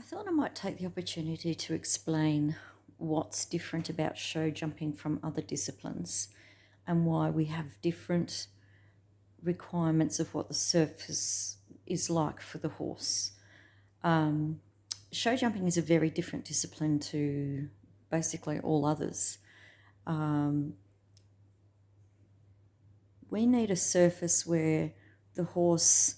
I thought I might take the opportunity to explain what's different about show jumping from other disciplines and why we have different requirements of what the surface is like for the horse. Show jumping is a very different discipline to basically all others. We need a surface where the horse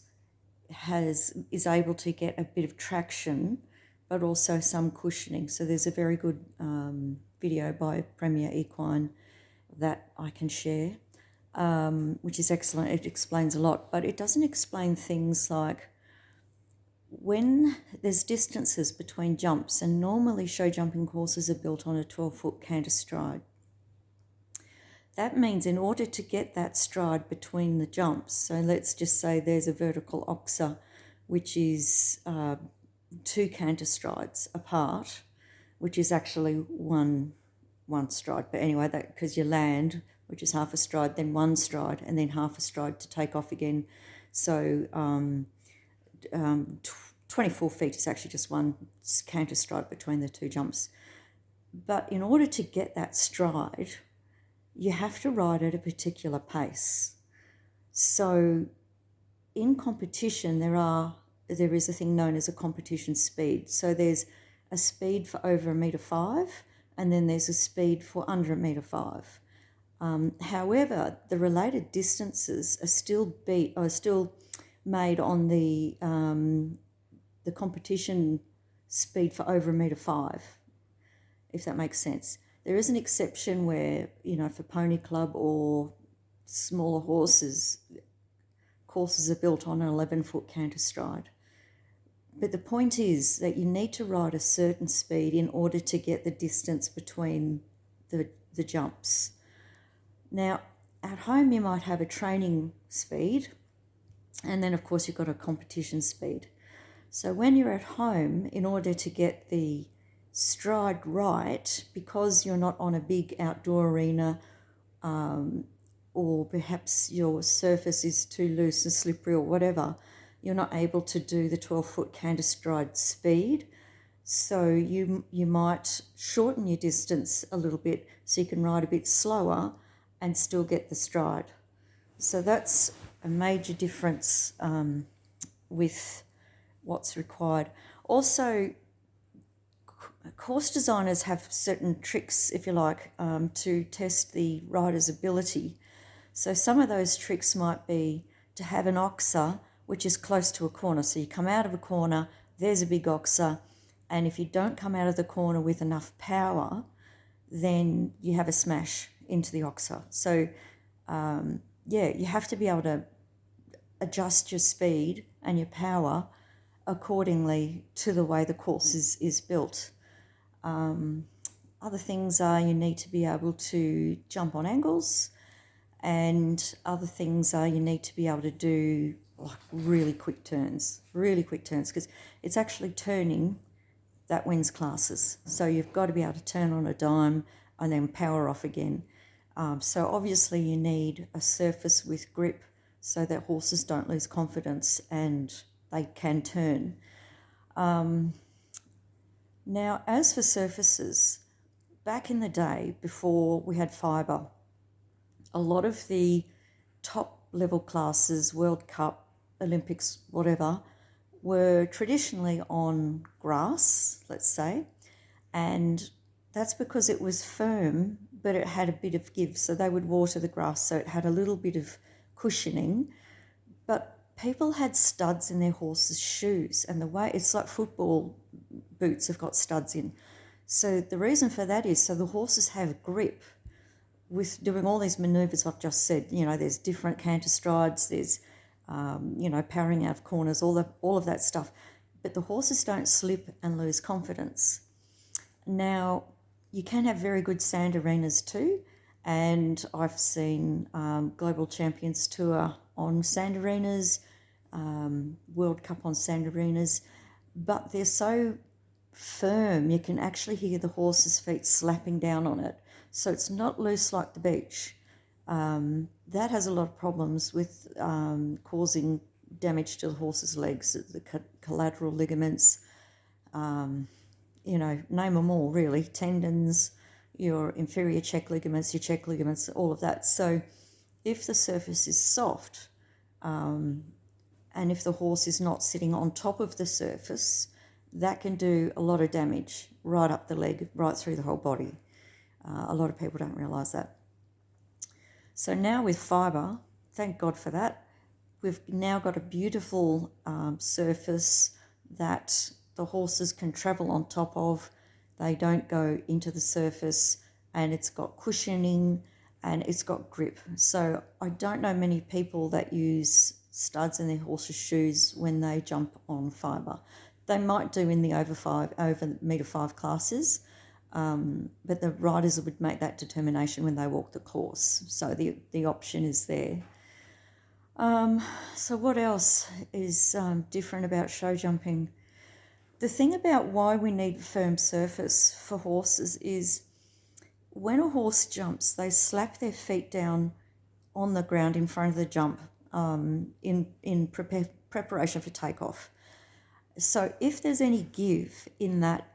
is able to get a bit of traction, but also some cushioning. So there's a very good video by Premier Equine that I can share, which is excellent. It explains a lot, but it doesn't explain things like when there's distances between jumps, and normally show jumping courses are built on a 12-foot canter stride. That means in order to get that stride between the jumps, so let's just say there's a vertical oxer, which is two canter strides apart, which is actually one stride. But anyway, that because you land, which is half a stride, then one stride, and then half a stride to take off again. So 24 feet is actually just one canter stride between the two jumps. But in order to get that stride, you have to ride at a particular pace. So in competition, there is a thing known as a competition speed. So there's a speed for over 1.5 meters, and then there's a speed for under 1.5 meters. However, the related distances are still made on the competition speed for over 1.5 meters, if that makes sense. There is an exception where, for pony club or smaller horses, courses are built on an 11-foot canter stride. But the point is that you need to ride a certain speed in order to get the distance between the jumps. Now, at home you might have a training speed, and then of course you've got a competition speed. So when you're at home, in order to get the stride right, because you're not on a big outdoor arena, or perhaps your surface is too loose and slippery or whatever, you're not able to do the 12-foot canter stride speed. So you might shorten your distance a little bit so you can ride a bit slower and still get the stride. So that's a major difference with what's required. Also, course designers have certain tricks, if you like, to test the rider's ability. So some of those tricks might be to have an oxer which is close to a corner. So you come out of a corner, there's a big oxer, and if you don't come out of the corner with enough power, then you have a smash into the oxer. So, you have to be able to adjust your speed and your power accordingly to the way the course is built. Other things are you need to be able to jump on angles, and other things are you need to be able to do like really quick turns, because it's actually turning that wins classes. So you've got to be able to turn on a dime and then power off again. So obviously you need a surface with grip so that horses don't lose confidence and they can turn. Now, as for surfaces, back in the day before we had fibre, a lot of the top level classes, World Cup, Olympics, whatever, were traditionally on grass, let's say, and that's because it was firm, but it had a bit of give. So they would water the grass, so it had a little bit of cushioning, but people had studs in their horses' shoes, and the way it's like football boots have got studs in. So the reason for that is so the horses have grip with doing all these manoeuvres I've just said. There's different canter strides, there's powering out of corners, all of that stuff. But the horses don't slip and lose confidence. Now, you can have very good sand arenas too, and I've seen Global Champions Tour on sand arenas, World Cup on sand arenas, but they're so firm you can actually hear the horse's feet slapping down on it. So it's not loose like the beach. That has a lot of problems with causing damage to the horse's legs, the collateral ligaments, name them all really, tendons, your inferior check ligaments, all of that. So if the surface is soft, and if the horse is not sitting on top of the surface, that can do a lot of damage right up the leg, right through the whole body. A lot of people don't realise that. So now with fibre, thank God for that, we've now got a beautiful surface that the horses can travel on top of. They don't go into the surface, and it's got cushioning and it's got grip. So I don't know many people that use studs in their horses' shoes when they jump on fibre. They might do in the over metre 5 classes, but the riders would make that determination when they walk the course. So the option is there. So what else is different about show jumping? The thing about why we need firm surface for horses is when a horse jumps, they slap their feet down on the ground in front of the jump in preparation for takeoff. So if there's any give in that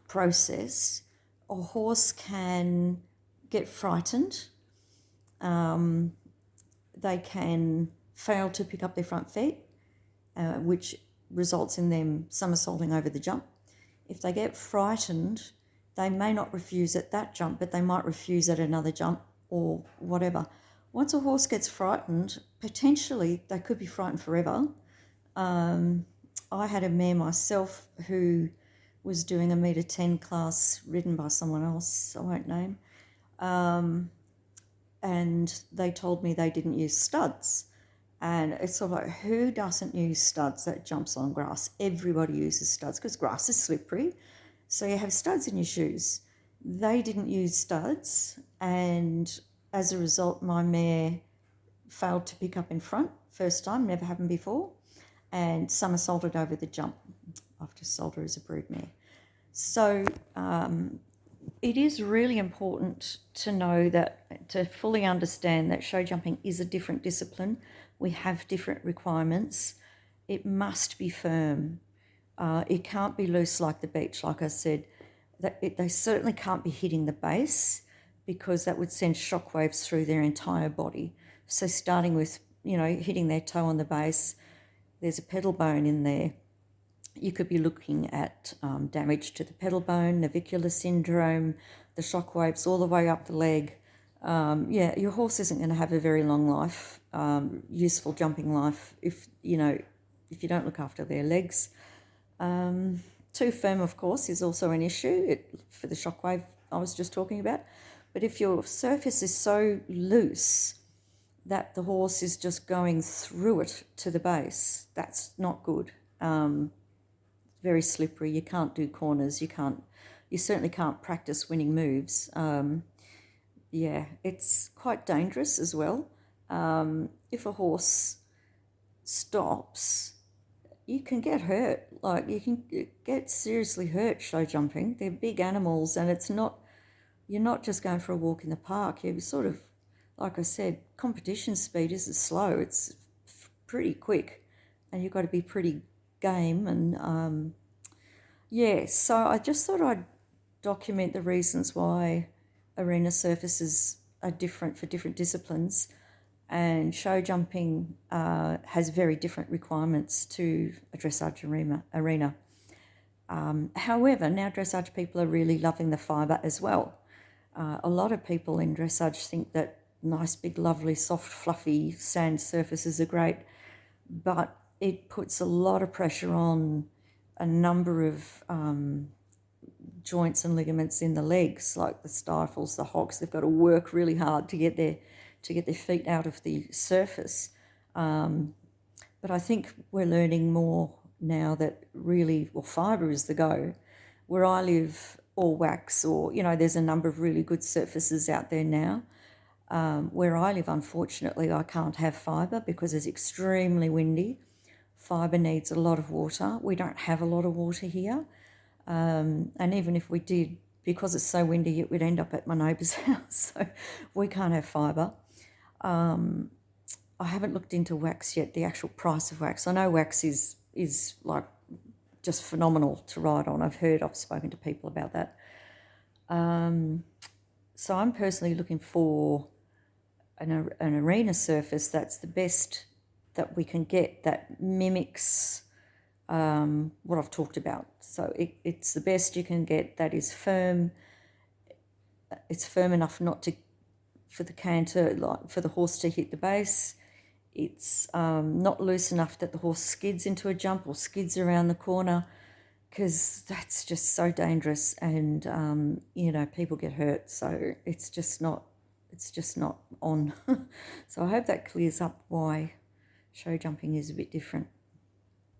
process, a horse can get frightened. They can fail to pick up their front feet, which results in them somersaulting over the jump. If they get frightened, they may not refuse at that jump, but they might refuse at another jump or whatever. Once a horse gets frightened, potentially they could be frightened forever. I had a mare myself who was doing a metre 10 class ridden by someone else I won't name, and they told me they didn't use studs. And it's sort of like, who doesn't use studs that jumps on grass? Everybody uses studs because grass is slippery. So you have studs in your shoes. They didn't use studs, and as a result, my mare failed to pick up in front. First time, never happened before, and somersaulted over the jump. I've just sold her as a brood mare. So it is really important to know that, to fully understand that show jumping is a different discipline. We have different requirements. It must be firm. It can't be loose like the beach, like I said. They certainly can't be hitting the base because that would send shockwaves through their entire body. So starting with, hitting their toe on the base, there's a pedal bone in there. You could be looking at damage to the pedal bone, navicular syndrome, the shockwaves all the way up the leg. Your horse isn't going to have a very long life, useful jumping life if you don't look after their legs. Too firm, of course, is also an issue for the shockwave I was just talking about. But if your surface is so loose that the horse is just going through it to the base, that's not good. Very slippery. You can't do corners. You certainly can't practice winning moves. It's quite dangerous as well. If a horse stops, you can get hurt. Like, you can get seriously hurt show jumping. They're big animals, and you're not just going for a walk in the park. You're sort of, like I said, competition speed isn't slow. It's pretty quick, and you've got to be pretty game. And so I just thought I'd document the reasons why arena surfaces are different for different disciplines, and show jumping has very different requirements to a dressage arena. However, now dressage people are really loving the fibre as well. A lot of people in dressage think that nice, big, lovely, soft, fluffy sand surfaces are great, but it puts a lot of pressure on a number of joints and ligaments in the legs, like the stifles, the hocks. They've got to work really hard to get their feet out of the surface. But I think we're learning more now that really, fibre is the go. Where I live, or wax, or, there's a number of really good surfaces out there now. Where I live, unfortunately, I can't have fibre because it's extremely windy. Fibre needs a lot of water. We don't have a lot of water here. And even if we did, because it's so windy, it would end up at my neighbour's house. So we can't have fibre. I haven't looked into wax yet, the actual price of wax. I know wax is like just phenomenal to ride on. I've spoken to people about that. So I'm personally looking for an arena surface that's the best that we can get, that mimics what I've talked about. So it's the best you can get that is firm. It's firm enough not to, for the canter, like for the horse to hit the base. It's not loose enough that the horse skids into a jump or skids around the corner, because that's just so dangerous, and people get hurt. So it's just not on. So I hope that clears up why show jumping is a bit different.